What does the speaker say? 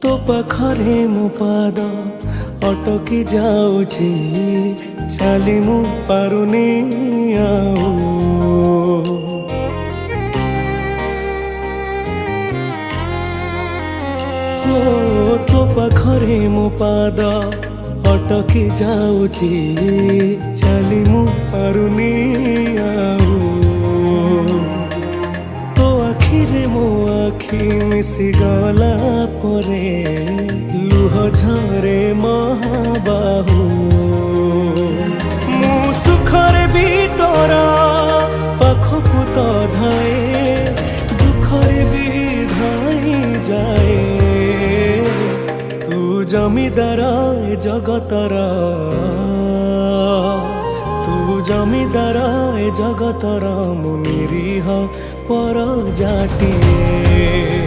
तो पाखरे मो पाद अटकी जाऊची चाली मु पारुनी आऊ तो पाखरे मो पाद अटकी जाऊची चाली मु पारुनी आऊ तो आखिरे मो आखि मिसी गला परे लुह झरे महाबाहु मु सुखरे भी तोरा पाखकु तो धाए दुखरे भी धाई जाए तू जमीदार ए जगतर तू जमीदार ए जगतर मु निरीह पर जाटिए।